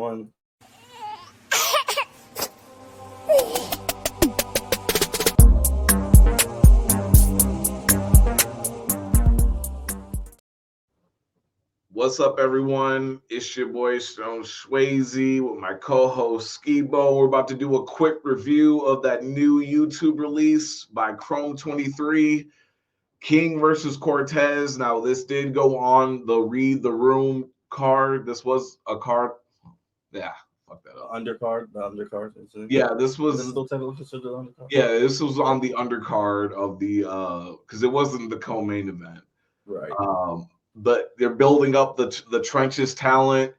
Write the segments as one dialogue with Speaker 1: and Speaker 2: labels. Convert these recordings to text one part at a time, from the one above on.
Speaker 1: one.
Speaker 2: What's up, everyone? It's your boy Stone Swayze with my co-host Skibo. We're about to do a quick review of that new YouTube release by K1NG, King versus Cortez. Now, this did go on the Read the Room card. This was a card. Yeah, fuck that up.
Speaker 1: The undercard.
Speaker 2: Yeah, this was.
Speaker 1: Is it still technically considered undercard?
Speaker 2: Yeah, this was on the undercard of the because it wasn't the co-main event.
Speaker 1: Right.
Speaker 2: But they're building up the trenches talent.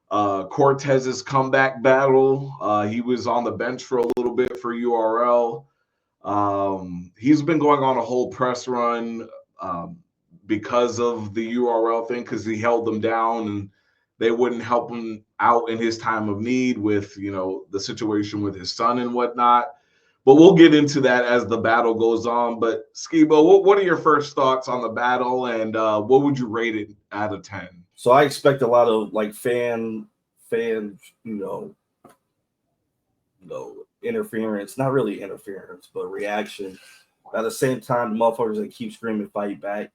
Speaker 2: Cortez's comeback battle. He was on the bench for a little bit for URL. He's been going on a whole press run because of the URL thing, because he held them down and they wouldn't help him out in his time of need with, the situation with his son and whatnot. But we'll get into that as the battle goes on. But Skibo, what are your first thoughts on the battle, and what would you rate it out of 10?
Speaker 1: So I expect a lot of like fan, interference. Not really interference, but reaction. At the same time, the motherfuckers that keep screaming "fight back,"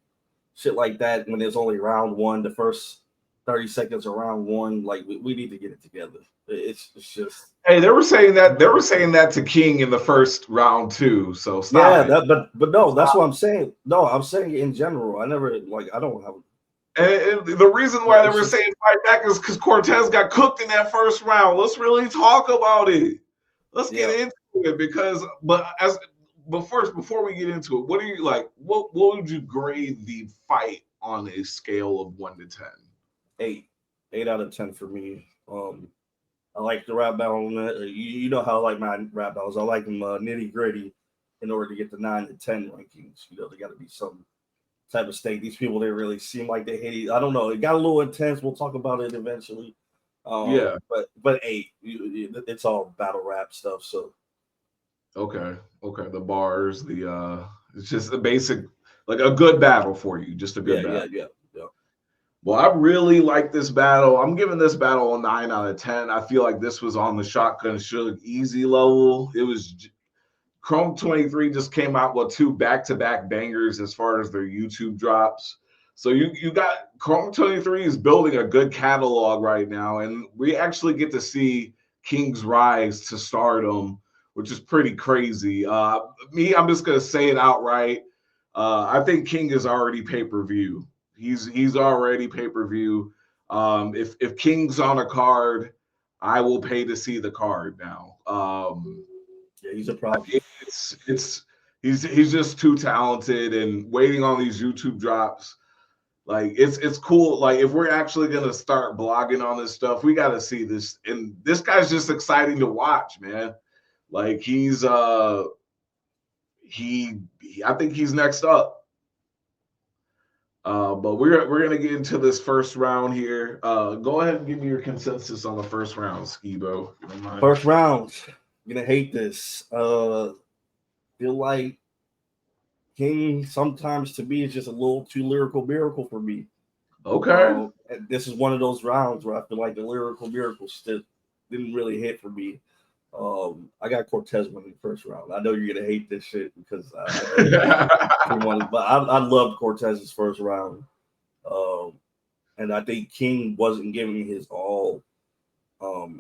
Speaker 1: shit like that. When there's only round one, the first 30 seconds of round one, like we need to get it together. It's just.
Speaker 2: Hey, they were saying that to King in the first round too. So stop.
Speaker 1: Yeah, but no, that's what I'm saying. No, I'm saying in general. I don't have.
Speaker 2: And the reason why they were saying fight back is because Cortez got cooked in that first round. Let's really talk about it. Let's get into it but first, before we get into it, what do you like? What would you grade the fight on a scale of 1 to 10?
Speaker 1: 8 out of 10 for me. I like the rap battle. You know how I like my rap battles. I like them nitty gritty in order to get the 9 to 10 rankings. They got to be some type of stake. These people, they really seem like they hate it. I don't know. It got a little intense. We'll talk about it eventually. But 8. It's all battle rap stuff. So.
Speaker 2: Okay. The bars, it's just a basic, like a good battle for you. Just a good battle.
Speaker 1: Yeah.
Speaker 2: Well, I really like this battle. I'm giving this battle a 9 out of 10. I feel like this was on the Shotgun Suge easy level. It was K1NG just came out with 2 back-to-back bangers as far as their YouTube drops. So you got K1NG is building a good catalog right now, and we actually get to see King's rise to stardom, which is pretty crazy. I'm just gonna say it outright. I think King is already pay-per-view. He's already pay-per-view. If King's on a card, I will pay to see the card now.
Speaker 1: He's a problem.
Speaker 2: He's just too talented, and waiting on these YouTube drops. Like it's cool. Like if we're actually gonna start blogging on this stuff, we got to see this. And this guy's just exciting to watch, man. Like I think he's next up. But we're gonna get into this first round here. Go ahead and give me your consensus on the first round, Skibo.
Speaker 1: First round, I'm gonna hate this. Feel like King sometimes to me is just a little too lyrical miracle for me.
Speaker 2: Okay.
Speaker 1: This is one of those rounds where I feel like the lyrical miracle still didn't really hit for me. I got Cortez winning the first round. I know you're gonna hate this shit because but I loved Cortez's first round, and I think King wasn't giving his all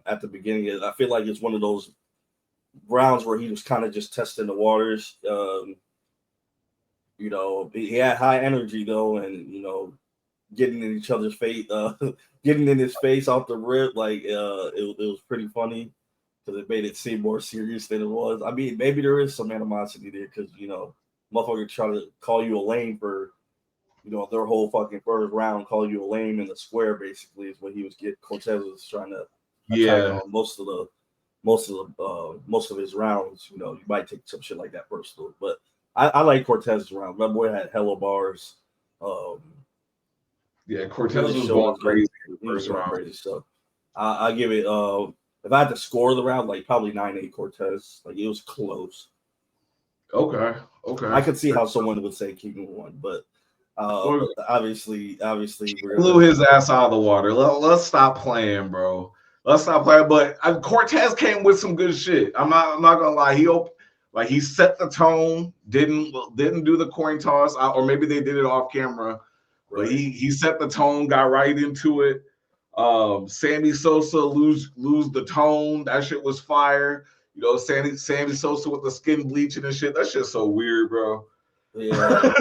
Speaker 1: at the beginning. I feel like it's one of those rounds where he was kind of just testing the waters. He had high energy though, and getting in each other's face, getting in his face off the rip, like it was pretty funny. Because it made it seem more serious than it was. I mean, maybe there is some animosity there because, motherfucker try to call you a lame for, their whole fucking first round, call you a lame in the square, basically, is what he was getting. Cortez was trying to attack on most of his rounds. You might take some shit like that personal. But I like Cortez's round. My boy had hella bars.
Speaker 2: Cortez was going crazy in the first round.
Speaker 1: Crazy, so I give it if I had to score the round, like probably 9-8 Cortez. Like it was close.
Speaker 2: Okay.
Speaker 1: I could see how someone would say King won, but obviously
Speaker 2: blew his ass out of the water. Let's stop playing, bro. Let's not play. But Cortez came with some good shit. I'm not gonna lie. He set the tone. Didn't do the coin toss, or maybe they did it off camera. But
Speaker 1: Right.
Speaker 2: he set the tone. Got right into it. Sammy Sosa lose the tone. That shit was fire. You know, Sammy Sosa with the skin bleaching and shit. That shit's so weird, bro.
Speaker 1: Yeah.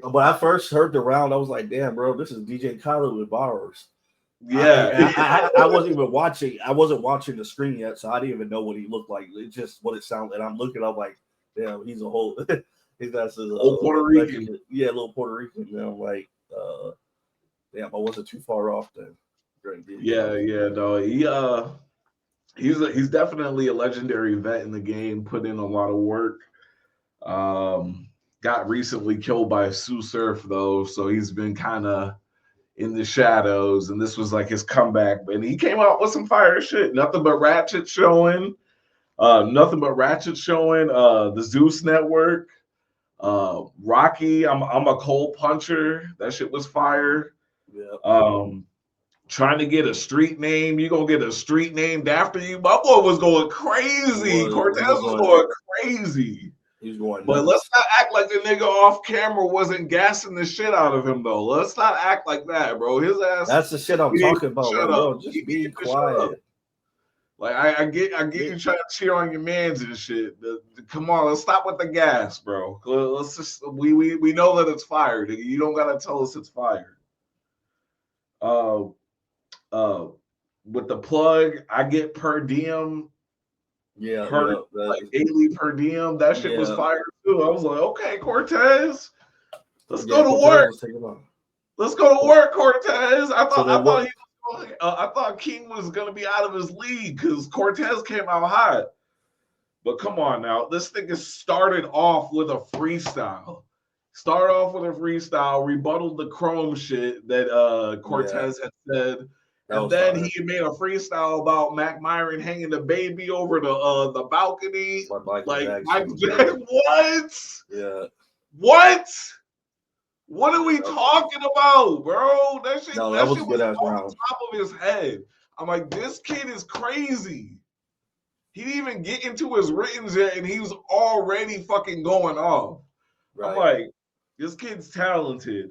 Speaker 1: When I first heard the round, I was like, "Damn, bro, this is DJ Khaled with bars."
Speaker 2: Yeah.
Speaker 1: I wasn't even watching. I wasn't watching the screen yet, so I didn't even know what he looked like. It's just what it sounded. And I'm looking, I'm like, "Damn, he's a whole." He's got his
Speaker 2: old Puerto Rican.
Speaker 1: Yeah, little Puerto Rican. You know, like, damn, I wasn't too far off then.
Speaker 2: Yeah, no, he's definitely a legendary vet in the game. Put in a lot of work. Got recently killed by a Sue Surf though, so he's been kind of in the shadows, and this was like his comeback. And he came out with some fire shit. Nothing but ratchet showing. The Zeus Network. Rocky, I'm a cold puncher. That shit was fire.
Speaker 1: Yeah.
Speaker 2: Trying to get a street name. You gonna get a street named after you. My boy was going crazy. Cortez was going crazy.
Speaker 1: He's going nuts.
Speaker 2: But let's not act like the nigga off camera wasn't gassing the shit out of him though. Let's not act like that, bro. His ass.
Speaker 1: That's the shit I'm talking about.
Speaker 2: Shut
Speaker 1: like,
Speaker 2: up.
Speaker 1: Bro, just be quiet.
Speaker 2: Like I get you trying to cheer on your mans and shit. Come on, let's stop with the gas, bro. Let's just we know that it's fired. You don't gotta tell us it's fired. With the plug, I get per diem.
Speaker 1: Yeah,
Speaker 2: like daily per diem. That shit was fire too. I was like, okay, Cortez, let's go to work. Let's go to work, Cortez. I thought King was gonna be out of his league because Cortez came out hot. But come on now, this thing is started off with a freestyle. Rebutted the Chrome shit that Cortez had said. And then he made a freestyle about Mac Myron hanging the baby over the balcony. Like Michael Jackson. What?
Speaker 1: Yeah.
Speaker 2: What? What are we talking about, bro? That shit,
Speaker 1: that
Speaker 2: was
Speaker 1: good
Speaker 2: on top of his head. I'm like, this kid is crazy. He didn't even get into his writtens yet, and he was already fucking going off. Right. I'm like, this kid's talented.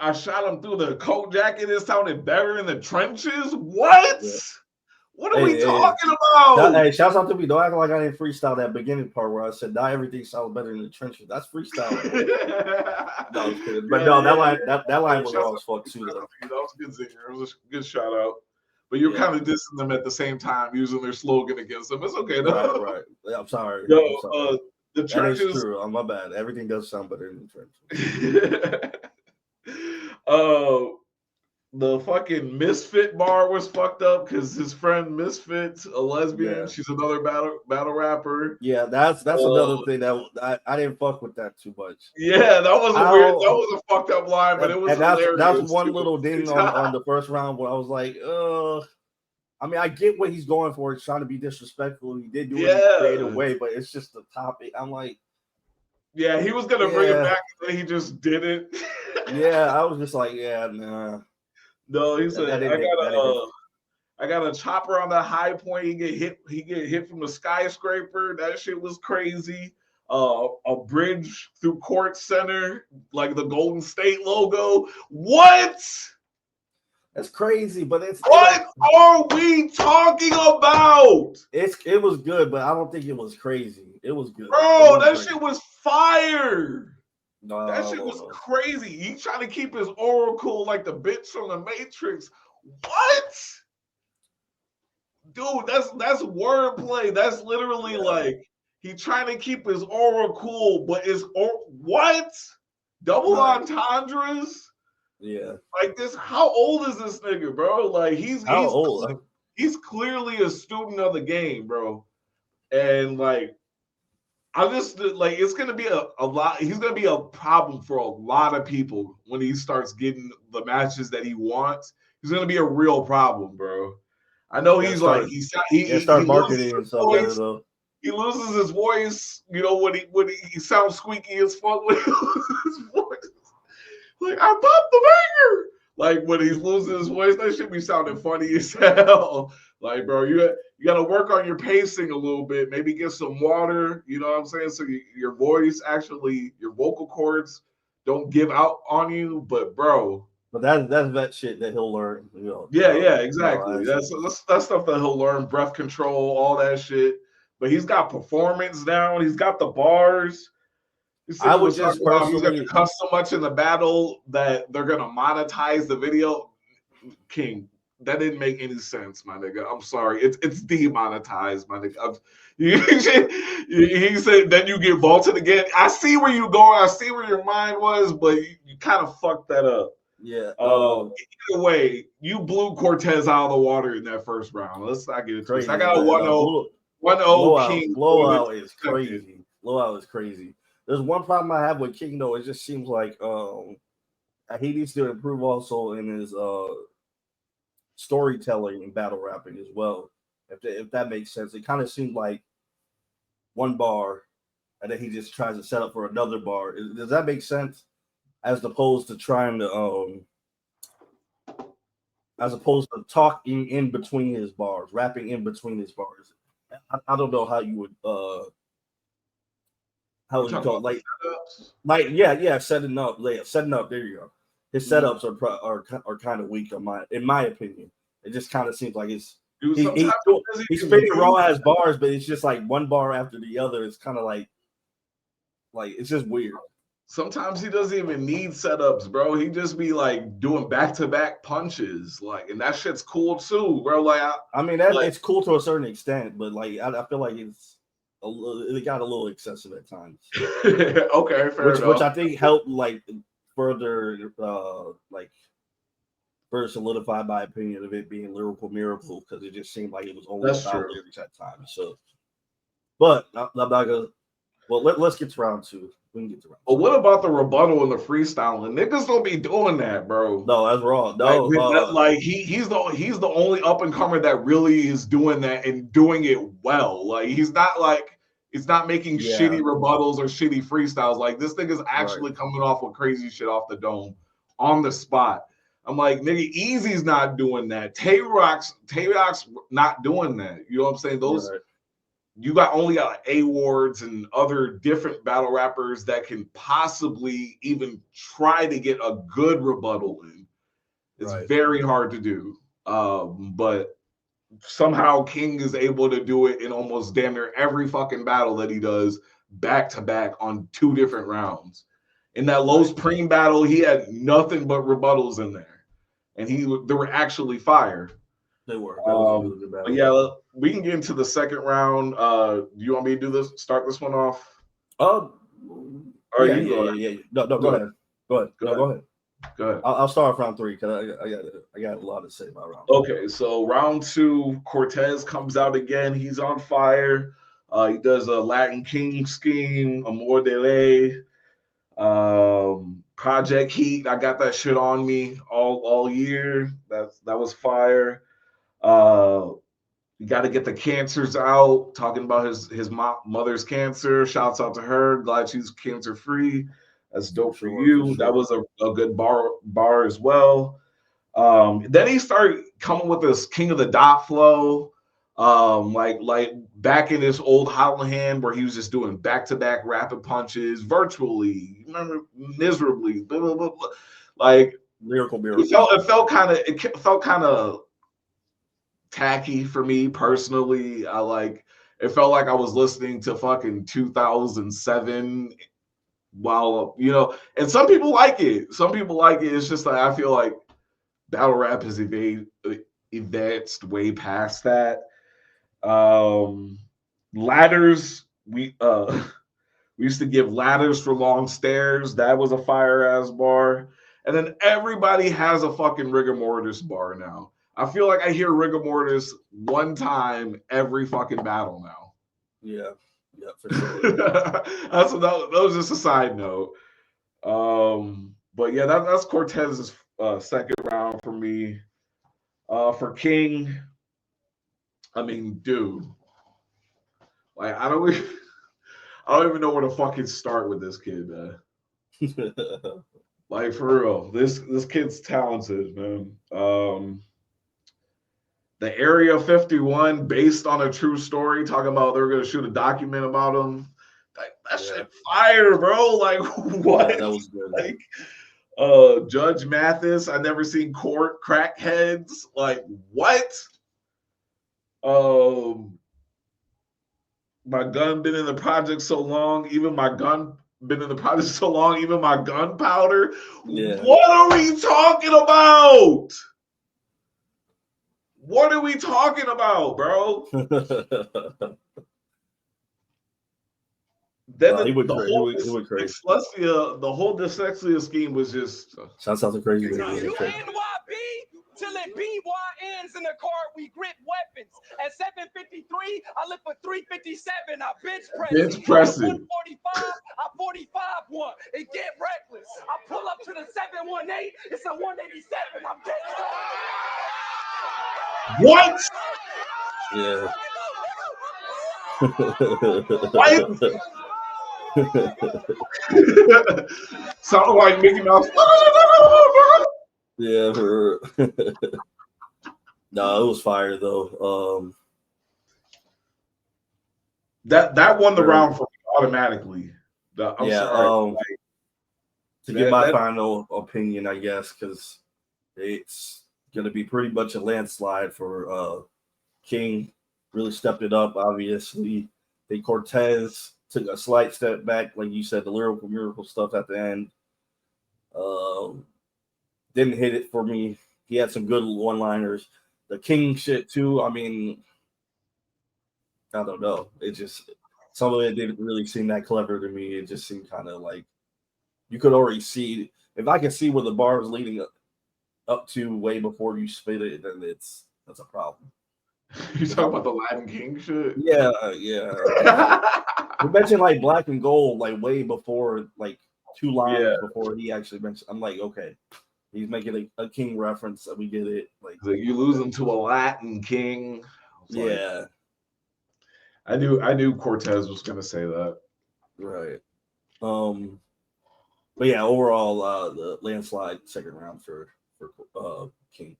Speaker 2: I shot him through the coat jacket. It sounded better in the trenches. What? Yeah. What are we talking about?
Speaker 1: Hey, shouts out to me. Don't act like I didn't freestyle that beginning part where I said, "Not everything sounds better in the trenches." That's freestyle. No, I was kidding. But that line was raw as fuck too. Though.
Speaker 2: That was a good zinger. It was a good shout out. But you're kind of dissing them at the same time, using their slogan against them. It's okay though.
Speaker 1: Right. Yeah, I'm sorry.
Speaker 2: The trenches.
Speaker 1: That is true. My bad. Everything does sound better in the trenches.
Speaker 2: The fucking Misfit bar was fucked up because his friend Misfit's a lesbian. Yeah. She's another battle rapper.
Speaker 1: Yeah, that's another thing that I didn't fuck with that too much.
Speaker 2: Yeah, that was a fucked up line, but it was hilarious.
Speaker 1: That's one little ding on the first round where I was like, I mean, I get what he's going for. He's trying to be disrespectful. He did do it in a creative way, but it's just the topic. I'm like,
Speaker 2: yeah, he was gonna bring it back, and then he just did it.
Speaker 1: Yeah, I was just like, yeah, nah.
Speaker 2: No, he said, I got a chopper on the high point. He get hit from the skyscraper. That shit was crazy. A bridge through Court Center, like the Golden State logo. What?
Speaker 1: That's crazy, but
Speaker 2: what are we talking about?
Speaker 1: It was good, but I don't think it was crazy. It was good.
Speaker 2: Bro, that shit was fire. No, that shit was crazy. He's trying to keep his oracle like the bitch from the Matrix. What? Dude, that's wordplay. That's literally like he trying to keep his aura cool, but what? Double entendres?
Speaker 1: Yeah.
Speaker 2: Like this, how old is this nigga, bro? Like he's
Speaker 1: old?
Speaker 2: He's clearly a student of the game, bro. And like I just like it's gonna be a lot. He's gonna be a problem for a lot of people when he starts getting the matches that he wants. He's gonna be a real problem, bro. I know he
Speaker 1: start marketing himself better though.
Speaker 2: He loses his voice, you know, when he sounds squeaky as fuck when he loses his voice. Like I popped the banger. Like when he's losing his voice, that should be sounding funny as hell. Like, bro, you got to work on your pacing a little bit. Maybe get some water. You know what I'm saying? So your voice actually, your vocal cords don't give out on you. But bro,
Speaker 1: but that's that shit that he'll learn.
Speaker 2: yeah,
Speaker 1: No,
Speaker 2: exactly. That's stuff that he'll learn. Breath control, all that shit. But he's got performance down. He's got the bars. This
Speaker 1: I
Speaker 2: nigga
Speaker 1: would
Speaker 2: was talking
Speaker 1: just
Speaker 2: about he's gonna
Speaker 1: personally.
Speaker 2: cuss so much in the battle that they're gonna monetize the video. King, that didn't make any sense, my nigga. I'm sorry. It's demonetized, my nigga. He said then you get vaulted again. I see where you going. I see where your mind was, but you kind of fucked that up.
Speaker 1: Yeah.
Speaker 2: Either way, you blew Cortez out of the water in that first round. Let's not get into this. I
Speaker 1: Crazy.
Speaker 2: got a 1-0 King.
Speaker 1: Blowout is crazy. Blowout is crazy. There's one problem I have with King though. It just seems like he needs to improve also in his storytelling and battle rapping as well. If that makes sense, it kind of seemed like one bar, and then he just tries to set up for another bar. Does that make sense? As opposed to trying to as opposed to talking in between his bars, rapping in between his bars. I don't know how you would how would you call it? Like yeah, setting up. There you go. His setups are kind of weak in my opinion. It just kind of seems like it's he's spinning raw as bars, but it's just like one bar after the other. It's kind of like it's just weird.
Speaker 2: Sometimes he doesn't even need setups, bro. He just be like doing back-to-back punches, like, and that shit's cool too, bro. Like,
Speaker 1: I mean, it's cool to a certain extent, but like, I feel like it got a little excessive at times.
Speaker 2: Okay, fair enough.
Speaker 1: Which I think helped like further further solidify my opinion of it being lyrical miracle because it just seemed like it was only about lyrics at times. So, but I'm not gonna. Well, let's get to round two. We can get to round two.
Speaker 2: But what about the rebuttal and the freestyling? Niggas don't be doing that, bro.
Speaker 1: No, that's wrong. No,
Speaker 2: like he's the only up and comer that really is doing that and doing it well. Like he's not making shitty rebuttals or shitty freestyles. Like this nigga's actually coming off with crazy shit off the dome on the spot. I'm like, nigga, Easy's not doing that. Tay Rock's not doing that. You know what I'm saying? Those you only got A-Wards and other different battle rappers that can possibly even try to get a good rebuttal in. It's very hard to do. But somehow King is able to do it in almost damn near every fucking battle that he does back to back on 2 different rounds. In that Los Preem battle, he had nothing but rebuttals in there. And they were actually fire.
Speaker 1: They were. That was a really good battle.
Speaker 2: But yeah, we can get into the second round. Do you want me to do this? Start this one off?
Speaker 1: Yeah. No, go ahead. Go ahead. I'll start off round 3 because I got a lot to say about round 3.
Speaker 2: Okay, so round 2, Cortez comes out again. He's on fire. He does a Latin King scheme, Amor de Ley, Project Heat. I got that shit on me all year. That was fire. You got to get the cancers out. Talking about his mother's cancer. Shouts out to her. Glad she's cancer free. That's dope for you. Sure. That was a good bar as well. Then he started coming with this King of the Dot flow. Like back in his old Holland where he was just doing back-to-back rapid punches virtually. Remember, miserably. Blah, blah, blah, blah. Like
Speaker 1: lyrical.
Speaker 2: It felt kind of tacky for me personally. It felt like I was listening to fucking 2007 while, and some people like it. It's just like, I feel like battle rap has advanced way past that. Ladders, we used to give ladders for long stairs. That was a fire ass bar. And then everybody has a fucking rigor mortis bar now. I feel like I hear rigor mortis one time every fucking battle now.
Speaker 1: Yeah, for sure.
Speaker 2: That was just a side note. But yeah, that's Cortez's second round for me. For King, I mean, dude, like I don't even know where to fucking start with this kid, man. Like for real, this kid's talented, man. The Area 51, based on a true story, talking about they're gonna shoot a document about him. Like that shit fire, bro. Like what?
Speaker 1: Yeah, that was good.
Speaker 2: Like Judge Mathis, I never seen court crackheads. Like what? My gun been in the project so long, even my gun been in the project so long, even my gunpowder.
Speaker 1: Yeah.
Speaker 2: What are we talking about? What are we talking about, bro? Then the whole dyslexia scheme was just.
Speaker 1: Shouts out to Crazy Baby.
Speaker 3: You NYB till it BYNs in the car. We grip weapons. At 753, I live for 357. I bench press. 145, I 45 one. It get reckless. I pull up to the 718. It's a 187. I'm dead.
Speaker 2: What?
Speaker 1: Yeah.
Speaker 2: Sound like Mickey Mouse.
Speaker 1: Yeah. No, it was fire though.
Speaker 2: That won the round for me automatically. I'm sorry.
Speaker 1: To give my final opinion, I guess, because it's gonna be pretty much a landslide for King. Really stepped it up, obviously. I think Cortez took a slight step back, like you said, the lyrical miracle stuff at the end. Didn't hit it for me. He had some good one-liners. The King shit too. I mean, I don't know. It just some of it didn't really seem that clever to me. It just seemed kind of like you could already see. If I can see where the bar is leading up to way before you spit it, then that's a problem.
Speaker 2: You talking about the Latin King shit?
Speaker 1: Yeah. You mentioned like Black and Gold, like way before, like 2 lines before he actually mentioned. I'm like, okay, he's making a King reference. We get it. Like
Speaker 2: you lose him to a Latin King.
Speaker 1: Yeah.
Speaker 2: I knew Cortez was gonna say that.
Speaker 1: Right. But yeah, overall, the landslide second round for King.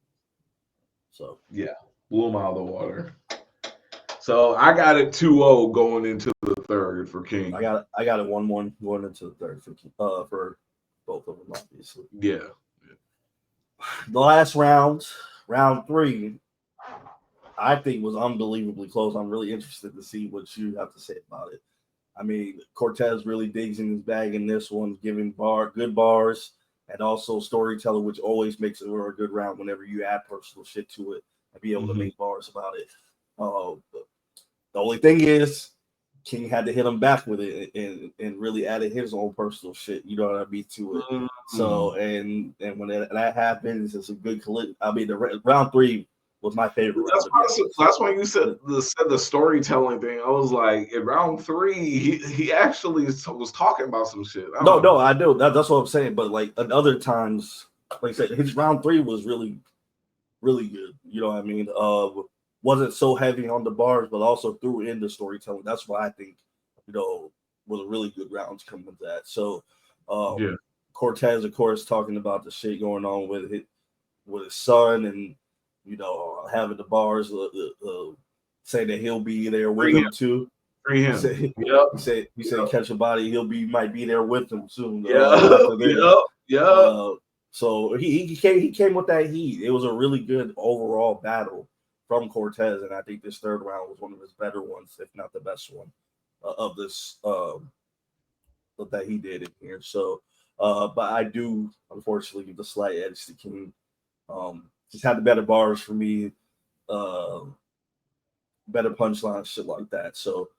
Speaker 1: So
Speaker 2: yeah, blew him out of the water. So I got it 2-0 going into the third for King.
Speaker 1: I got it 1-1 going into the third for both of them, obviously.
Speaker 2: Yeah.
Speaker 1: The last round 3, I think was unbelievably close. I'm really interested to see what you have to say about it. I mean, Cortez really digs in his bag in this one, giving good bars and also storytelling, which always makes it a good round whenever you add personal shit to it and be able to make bars about it. The only thing is, King had to hit him back with it and really added his own personal shit, you know what I mean, to it. So, and when that happens, it's a good I mean, the round 3 was my favorite.
Speaker 2: That's why you said the storytelling thing. I was like, in round 3, he actually was talking about some shit.
Speaker 1: No, I do. That's what I'm saying. But like at other times, like I said, his round 3 was really, really good. You know what I mean? Wasn't so heavy on the bars, but also threw in the storytelling. That's why I think, was a really good round to come with that. So, Cortez, of course, talking about the shit going on with his son, and having the bars, saying that he'll be there with him too.
Speaker 2: Free him.
Speaker 1: He said catch a body, might be there with him soon. So he came with that heat. It was a really good overall battle from Cortez, and I think this third round was one of his better ones, if not the best one of this that he did in here. So, but I do unfortunately give the slight edge to King. Just had the better bars for me, better punchlines, shit like that. So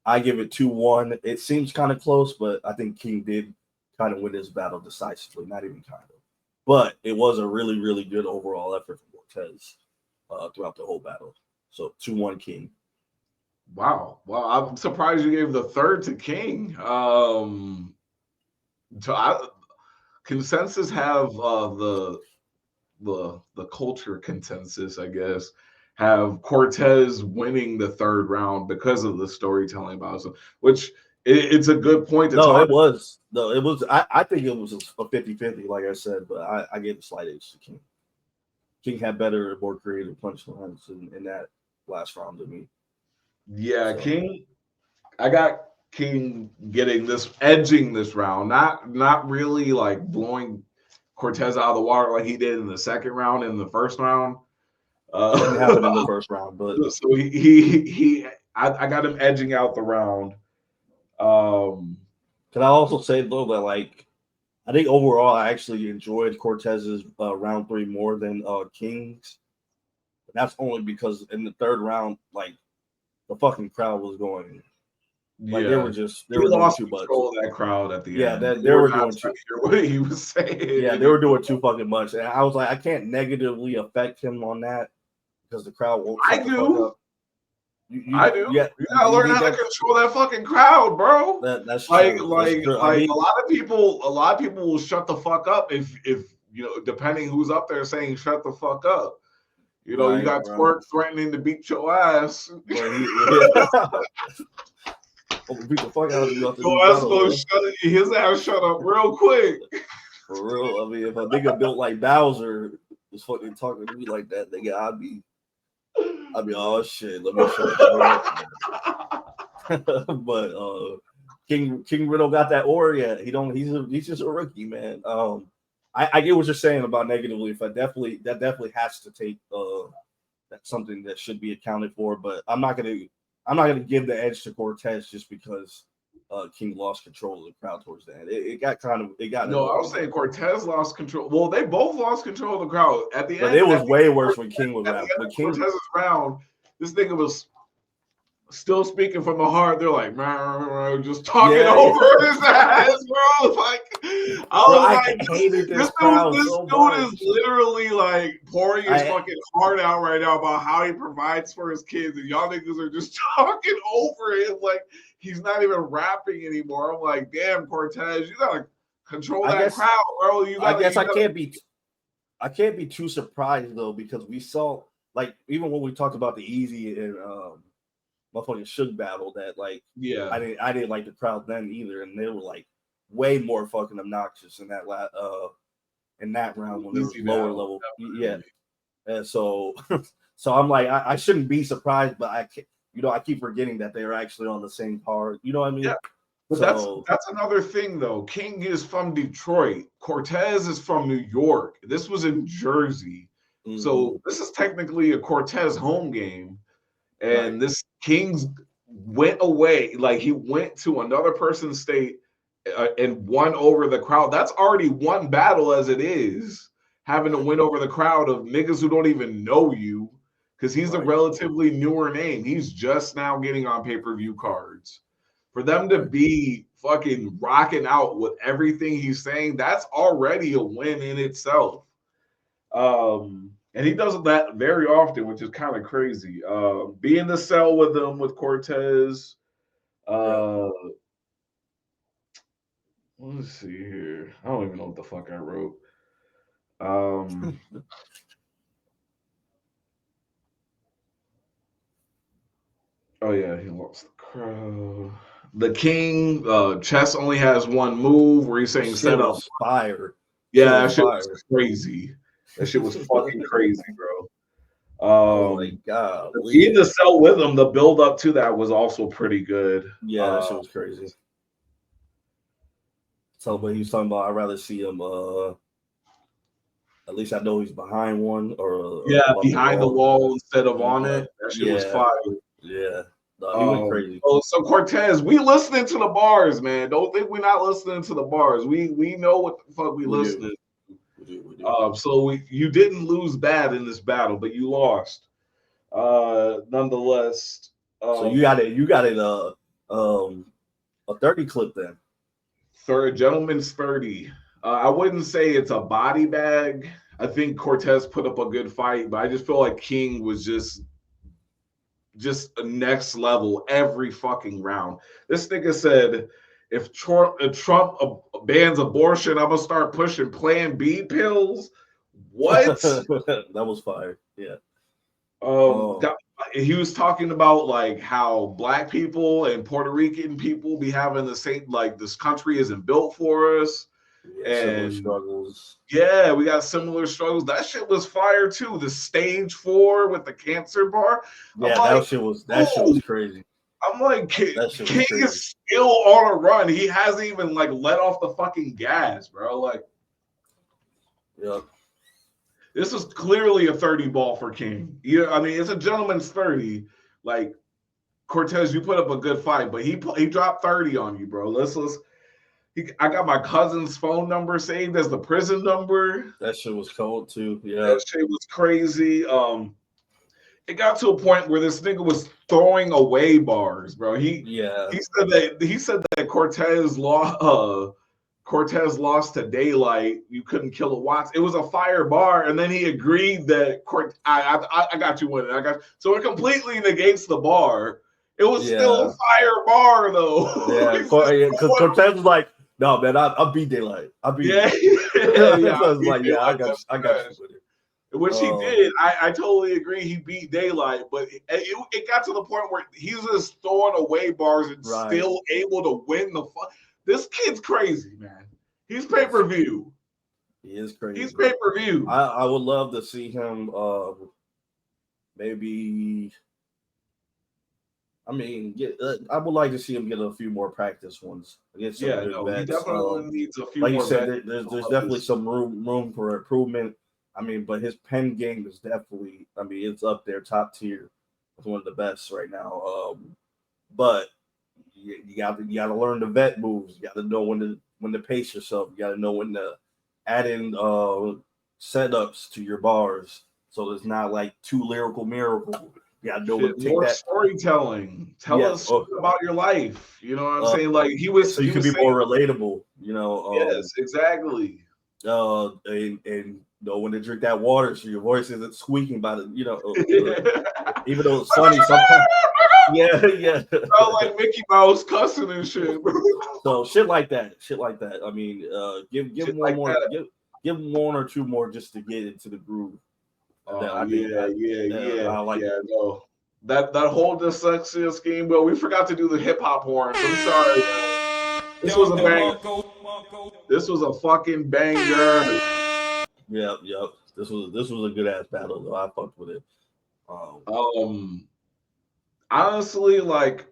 Speaker 1: I give it 2-1. It seems kind of close, but I think King did kind of win this battle decisively. Not even kind of, but it was a really, really good overall effort from Cortez throughout the whole battle. So 2-1 King.
Speaker 2: Wow. I'm surprised you gave the third to King. Consensus have the culture consensus, I guess, have Cortez winning the third round because of the storytelling about it, which It's a good point to
Speaker 1: No,
Speaker 2: talk.
Speaker 1: it was. No, it was. I think it was a 50-50, like I said, but I gave a slight edge to King. King had better, more creative punchlines in that last round than me.
Speaker 2: Yeah, so. King. I got King edging this round, not really like blowing Cortez out of the water like he did in the second round. In the first round,
Speaker 1: didn't happen in the first round, but
Speaker 2: so I got him edging out the round.
Speaker 1: Can I also say though that like I think overall I actually enjoyed Cortez's round 3 more than King's. But that's only because in the third round, like the fucking crowd was going. Like they were
Speaker 2: lost control of that crowd at the end.
Speaker 1: Yeah, they were doing too.
Speaker 2: Hear what he was saying.
Speaker 1: Yeah, they were doing too fucking much, and I was like, I can't negatively affect him on that because the crowd won't.
Speaker 2: I do. I do. Yeah, you gotta learn how to control that fucking crowd, bro.
Speaker 1: That's
Speaker 2: like
Speaker 1: true.
Speaker 2: Like
Speaker 1: that's true.
Speaker 2: a lot of people will shut the fuck up if you know, depending who's up there saying shut the fuck up. You know, you got Twerk threatening to beat your ass.
Speaker 1: Beat the fuck out of you.
Speaker 2: His ass shut up real quick.
Speaker 1: For real. I mean, if a nigga built like Bowser was fucking talking to me like that, nigga, I'd be oh shit, let me shut up. But King Riddle got that aura yet. He's just a rookie, man. I get what you're saying about negatively. That definitely has to take that's something that should be accounted for. But I'm not gonna give the edge to Cortez just because King lost control of the crowd towards the end. It got. No,
Speaker 2: I was saying Cortez lost control. Well, they both lost control of the crowd at the end.
Speaker 1: But it was way worse when King was around.
Speaker 2: But Cortez's round, this nigga was still speaking from the heart. They're like, just talking over his ass, bro. Like, I hated this crowd. This dude is literally like pouring his fucking heart out right now about how he provides for his kids, and y'all niggas are just talking over him like he's not even rapping anymore. I'm like, damn, Cortez, you gotta control that crowd, bro.
Speaker 1: I can't be too surprised though, because we saw, like, even when we talked about the Easy and motherfucking Suge battle, that like, I didn't like the crowd then either, and they were like way more fucking obnoxious in that round when there was lower level. And so I'm like, I shouldn't be surprised, but I keep forgetting that they were actually on the same card. You know what I mean?
Speaker 2: Yeah. But that's another thing though. King is from Detroit. Cortez is from New York. This was in Jersey. Mm-hmm. So this is technically a Cortez home game. And this King's went away, like he went to another person's state and won over the crowd. That's already one battle as it is, having to win over the crowd of niggas who don't even know you, because he's a relatively newer name. He's just now getting on pay-per-view cards. For them to be fucking rocking out with everything he's saying, that's already a win in itself. And he does that very often, which is kind of crazy. Be in the cell with them, with Cortez. Let's see here. I don't even know what the fuck I wrote. Oh, yeah, he lost the crowd. The King, Chess only has one move where he's saying set up
Speaker 1: fire.
Speaker 2: Yeah, that shit was crazy. That shit was fucking crazy, bro.
Speaker 1: Oh my god!
Speaker 2: Being the cell with him, the build up to that was also pretty good.
Speaker 1: Yeah, that shit was crazy. So, but he was talking about, I'd rather see him. At least I know he's behind one, or
Speaker 2: behind the wall instead of on it. That shit was fire.
Speaker 1: Yeah, no, he went crazy.
Speaker 2: So Cortez, we listening to the bars, man. Don't think we're not listening to the bars. We know what the fuck we listening. So you didn't lose bad in this battle, but you lost. Nonetheless.
Speaker 1: So you got it a 30 clip then.
Speaker 2: Gentleman's 30. I wouldn't say it's a body bag. I think Cortez put up a good fight, but I just feel like King was just a next level every fucking round. This nigga said, if Trump bans abortion, I'm gonna start pushing Plan B pills. What?
Speaker 1: That was fire. Yeah.
Speaker 2: He was talking about like how black people and Puerto Rican people be having the same, like this country isn't built for us.
Speaker 1: Similar struggles.
Speaker 2: Yeah, we got similar struggles. That shit was fire too. The stage 4 with the cancer bar.
Speaker 1: Yeah, that shit was crazy.
Speaker 2: I'm like, King is still on a run. He hasn't even like let off the fucking gas, bro. Like,
Speaker 1: yep.
Speaker 2: This is clearly a 30 ball for King. Yeah, I mean, it's a gentleman's 30. Like, Cortez, you put up a good fight, but he dropped 30 on you, bro. I got my cousin's phone number saved as the prison number.
Speaker 1: That shit was cold too. Yeah,
Speaker 2: that shit was crazy. It got to a point where this nigga was throwing away bars, bro. He said that Cortez lost to Daylight. You couldn't kill a Watts. It was a fire bar, and then he agreed that I got you winning. So it completely negates the bar. It was still a fire bar, though.
Speaker 1: Yeah, because Cortez was like, "No, man, I beat Daylight. I beat."
Speaker 2: Yeah,
Speaker 1: I was like, "Yeah, I got you with it."
Speaker 2: Which he did. I totally agree. He beat Daylight, but it got to the point where he's just throwing away bars and still able to win the fight. This kid's crazy, man. He's pay-per-view.
Speaker 1: He is crazy.
Speaker 2: He's pay-per-view.
Speaker 1: I would love to see him maybe. I mean, I would like to see him get a few more practice ones against some good vets.
Speaker 2: He definitely needs a few
Speaker 1: more.
Speaker 2: Like
Speaker 1: you said, there's definitely some room for improvement. I mean, but his pen game is definitely, I mean, it's up there, top tier. It's one of the best right now. But you got to learn the vet moves. You got to know when to pace yourself. You got to know when to add in setups to your bars, so it's not like too lyrical miracle. You got to know when to take
Speaker 2: more
Speaker 1: that
Speaker 2: storytelling. Tell us about your life. You know what I'm saying? Like he was,
Speaker 1: so you can be more relatable. You know.
Speaker 2: Yes, exactly.
Speaker 1: And know when to drink that water so your voice isn't squeaking by the, even though it's funny sometimes. Yeah.
Speaker 2: Sound like Mickey Mouse cussing and shit.
Speaker 1: So shit like that. I mean, give him one more. Give him one or two more just to get into the groove.
Speaker 2: I like it. No. That whole dyslexia scheme, but we forgot to do the hip hop horns. I'm sorry. This was a banger. This was a fucking banger.
Speaker 1: Yep. This was a good ass battle though. I fucked with it.
Speaker 2: Honestly, like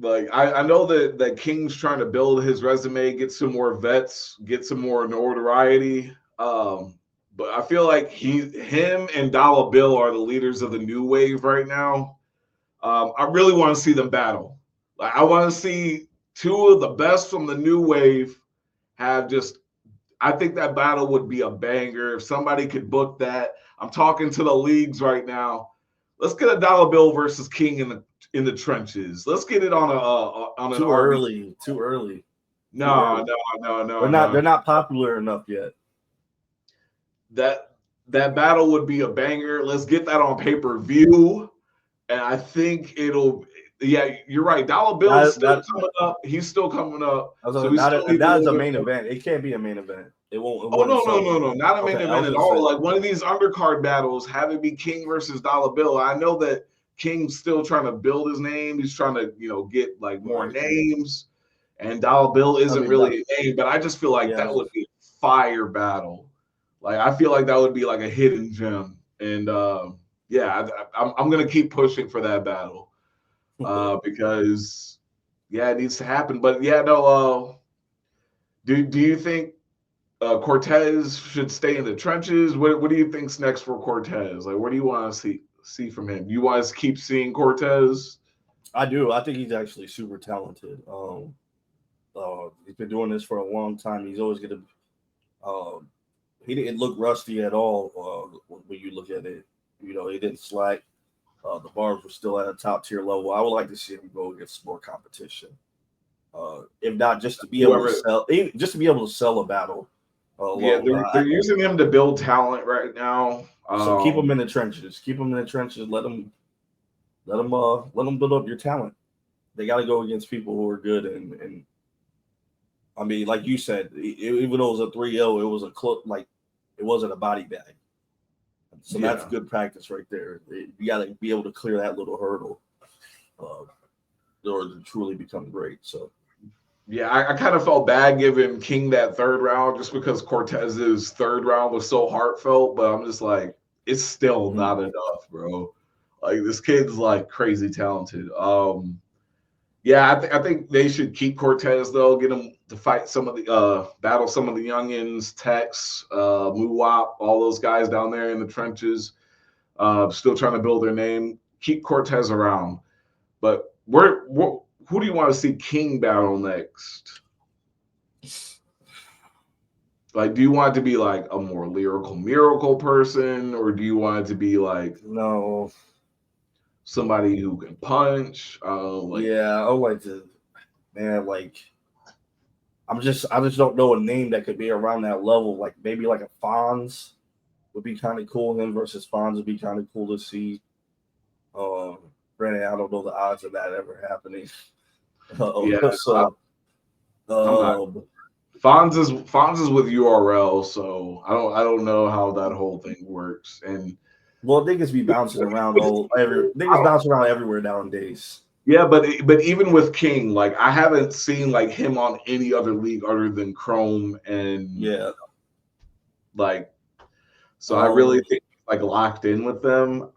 Speaker 2: I know that King's trying to build his resume, get some more vets, get some more notoriety. But I feel like him and Dollar Bill are the leaders of the new wave right now. I really want to see them battle. Like I want to see two of the best from the new wave have just. I think that battle would be a banger if somebody could book that. I'm talking to the leagues right now. Let's get a Dollar Bill versus King in the trenches. Let's get it on an
Speaker 1: too early. Too early.
Speaker 2: No.
Speaker 1: They're not popular enough yet.
Speaker 2: That battle would be a banger. Let's get that on pay-per-view. And I think it'll. Yeah, you're right. Dollar Bill is still coming up. He's still coming up.
Speaker 1: That is a main event. It can't be a main event. It won't.
Speaker 2: No. Not a main event at all. Like one of these undercard battles, have it be King versus Dollar Bill. I know that King's still trying to build his name. He's trying to, get like more names. And Dollar Bill isn't really a name, but I just feel like that would be a fire battle. Like I feel like that would be like a hidden gem. And I'm gonna keep pushing for that battle. Because it needs to happen. But do you think Cortez should stay in the trenches? What do you think's next for Cortez? Like, what do you want to see from him? Do you want to keep seeing Cortez?
Speaker 1: I do. I think he's actually super talented. He's been doing this for a long time. He's always gonna. He didn't look rusty at all when you look at it. He didn't slack. The bars were still at a top tier level. I would like to see him go against more competition. If not, just to be able to sell a battle.
Speaker 2: They're using him to build talent right now.
Speaker 1: So keep him in the trenches. Let him build up your talent. They got to go against people who are good and I mean, like you said, even though it was a 3-0, it was a close. Like it wasn't a body bag. So that's good practice right there. You got to be able to clear that little hurdle in order to truly become great. So.
Speaker 2: Yeah, I kind of felt bad giving King that third round just because Cortez's third round was so heartfelt, but I'm just like, it's still not enough, bro. Like, this kid's like crazy talented. Yeah, I think they should keep Cortez though, get him to fight some of the battle some of the youngins, Tex, Muwap, all those guys down there in the trenches, still trying to build their name. Keep Cortez around, but who do you want to see King battle next? Like, do you want it to be like a more lyrical miracle person, or do you want it to be like somebody who can punch?
Speaker 1: Yeah, I would like to, man. Like, I just don't know a name that could be around that level. Like maybe like a Fonz would be kind of cool. Him versus Fonz would be kind of cool to see. Granted, I don't know the odds of that ever happening. So,
Speaker 2: Fonz is with URL, so I don't know how that whole thing works. And
Speaker 1: well, niggas be bouncing around niggas bounce around everywhere nowadays.
Speaker 2: Yeah, but even with King, like I haven't seen like him on any other league other than Chrome and like, so I really think he's like locked in with them.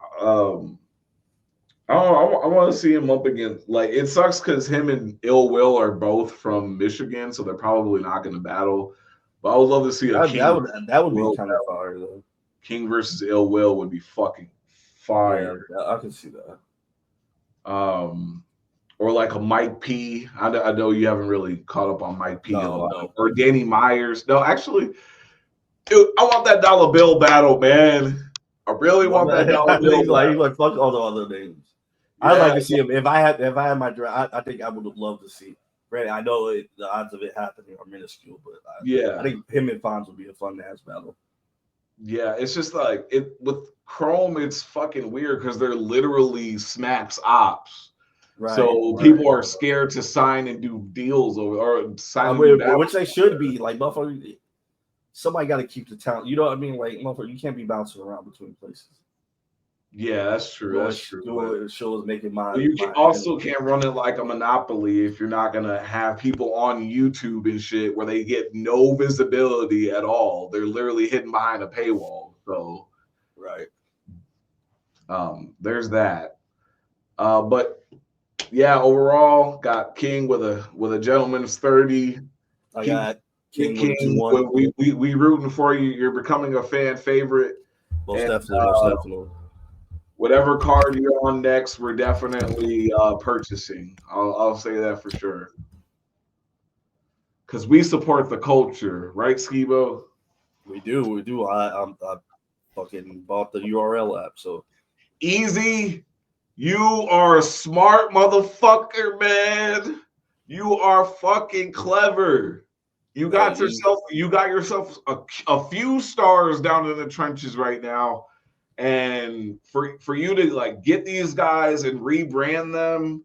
Speaker 2: I want to see him up against, like, it sucks because him and Ill Will are both from Michigan, so they're probably not going to battle. But I would love to see a King.
Speaker 1: That would be kind of fire though.
Speaker 2: King versus Ill Will would be fucking fire.
Speaker 1: Yeah, I can see that.
Speaker 2: Or like a Mike P. I know you haven't really caught up on Mike P a lot. Or Danny Myers. No, actually, dude, I want that dollar bill battle, man. I really want that dollar bill.
Speaker 1: He's like fuck all the other names. Yeah. I'd like to see him. If I had my draft, I think I would have loved to see. Granted, I know the odds of it happening are minuscule, but I think him and Fonz would be a fun ass battle.
Speaker 2: Yeah, it's just like with Chrome, it's fucking weird because they're literally Smack's ops. Right, so people are scared to sign and do deals or sign,
Speaker 1: which they should be. Like, motherfucker, somebody got to keep the talent. You know what I mean? Like, motherfucker, you can't be bouncing around between places.
Speaker 2: Yeah, that's true. That's true.
Speaker 1: The show is making mine.
Speaker 2: You can't run it like a monopoly if you're not gonna have people on YouTube and shit where they get no visibility at all. They're literally hidden behind a paywall. So,
Speaker 1: right.
Speaker 2: There's that. But yeah, overall, got King with a gentleman's 30.
Speaker 1: I got King.
Speaker 2: We rooting for you. You're becoming a fan favorite.
Speaker 1: Most definitely.
Speaker 2: Whatever card you're on next, we're definitely purchasing. I'll say that for sure. Because we support the culture, right, Skibo?
Speaker 1: We do. I fucking bought the URL app, so
Speaker 2: easy. You are a smart motherfucker, man. You are fucking clever. You got yourself a few stars down in the trenches right now. And for you to like get these guys and rebrand them,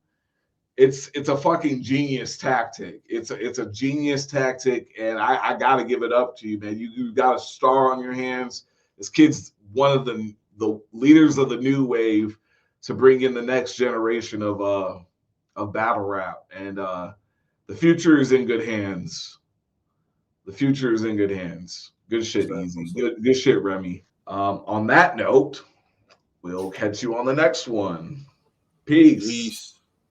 Speaker 2: it's a fucking genius tactic. It's a genius tactic, and I gotta give it up to you, man. You got a star on your hands. This kid's one of the leaders of the new wave to bring in the next generation of battle rap, and the future is in good hands. The future is in good hands. Good shit, Easy. Good shit, Remy. On that note, we'll catch you on the next one. Peace.